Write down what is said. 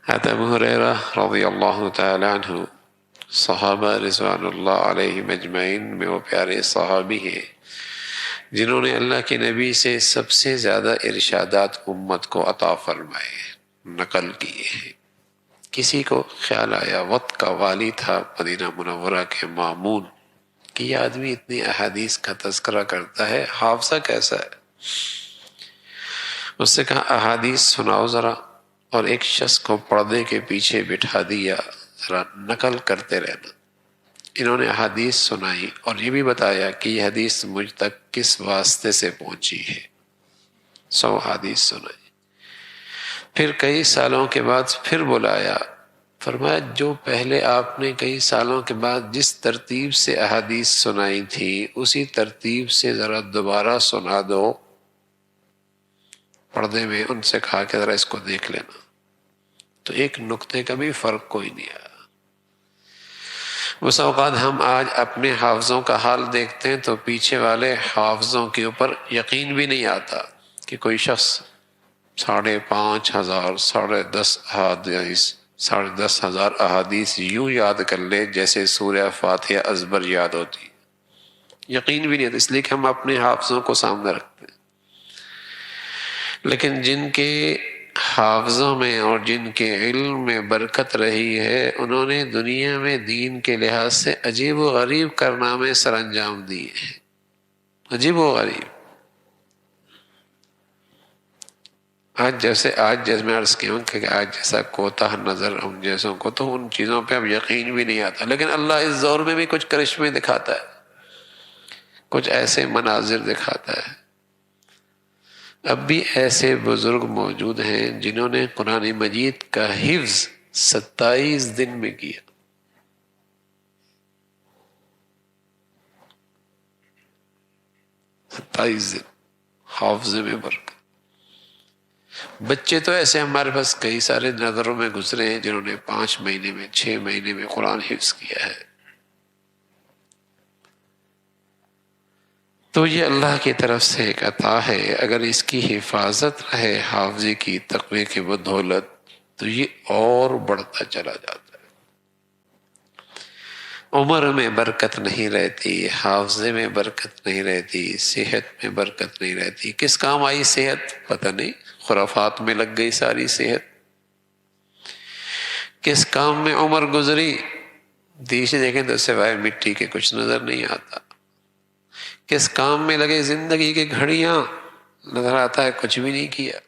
حضرت ابو ہریرہ رضی اللہ تعالی عنہ صحابہ رضوان اللہ علیہم اجمعین میں وہ پیارے صحابی ہیں جنہوں نے اللہ کے نبی سے سب سے زیادہ ارشادات امت کو عطا فرمائے، نقل کیے ہیں۔ کسی کو خیال آیا، وقت کا والی تھا مدینہ منورہ کے مامون، کہ یہ آدمی اتنی احادیث کا تذکرہ کرتا ہے، حافظہ کیسا ہے؟ اس سے کہا احادیث سناؤ ذرا، اور ایک شخص کو پردے کے پیچھے بٹھا دیا، ذرا نقل کرتے رہنا۔ انہوں نے احادیث سنائی اور یہ بھی بتایا کہ یہ حدیث مجھ تک کس واسطے سے پہنچی ہے۔ 100 حدیث سنائی۔ پھر کئی سالوں کے بعد پھر بلایا، فرمایا جو پہلے آپ نے کئی سالوں کے بعد جس ترتیب سے احادیث سنائی تھی اسی ترتیب سے ذرا دوبارہ سنا دو۔ پردے میں ان سے کہا کہ ذرا اس کو دیکھ لینا، تو ایک نقطے کا بھی فرق کوئی نہیں آیا۔ اس اوقات ہم آج اپنے حافظوں کا حال دیکھتے ہیں تو پیچھے والے حافظوں کے اوپر یقین بھی نہیں آتا کہ کوئی شخص 5,500 10,000 احادیث یوں یاد کر لے جیسے سورہ فاتحہ ازبر یاد ہوتی۔ یقین بھی نہیں آتا، اس لیے کہ ہم اپنے حافظوں کو سامنے رکھتے ہیں۔ لیکن جن کے حافظوں میں اور جن کے علم میں برکت رہی ہے، انہوں نے دنیا میں دین کے لحاظ سے عجیب و غریب کارنامے سر انجام دیے ہیں، عجیب و غریب۔ آج جیسے میں عرض کیا ہوں کہ آج جیسا کوتاہ نظر ہم جیسوں کو تو ان چیزوں پہ اب یقین بھی نہیں آتا، لیکن اللہ اس دور میں بھی کچھ کرشمے دکھاتا ہے، کچھ ایسے مناظر دکھاتا ہے۔ اب بھی ایسے بزرگ موجود ہیں جنہوں نے قرآن مجید کا حفظ 27 دن میں کیا۔ 27 دن حافظے میں برکت۔ بچے تو ایسے ہمارے پاس کئی سارے نظروں میں گزرے ہیں جنہوں نے 5 مہینے میں 6 مہینے میں قرآن حفظ کیا ہے۔ تو یہ اللہ کی طرف سے ایک عطا ہے، اگر اس کی حفاظت رہے حافظے کی تقوی کی بدولت تو یہ اور بڑھتا چلا جاتا ہے۔ عمر میں برکت نہیں رہتی، حافظے میں برکت نہیں رہتی، صحت میں برکت نہیں رہتی۔ کس کام آئی صحت؟ پتہ نہیں، خرافات میں لگ گئی ساری صحت۔ کس کام میں عمر گزری؟ پیچھے دیکھیں تو سوائے مٹی کے کچھ نظر نہیں آتا۔ کس کام میں لگے زندگی کی گھڑیاں، نظر آتا ہے کچھ بھی نہیں کیا۔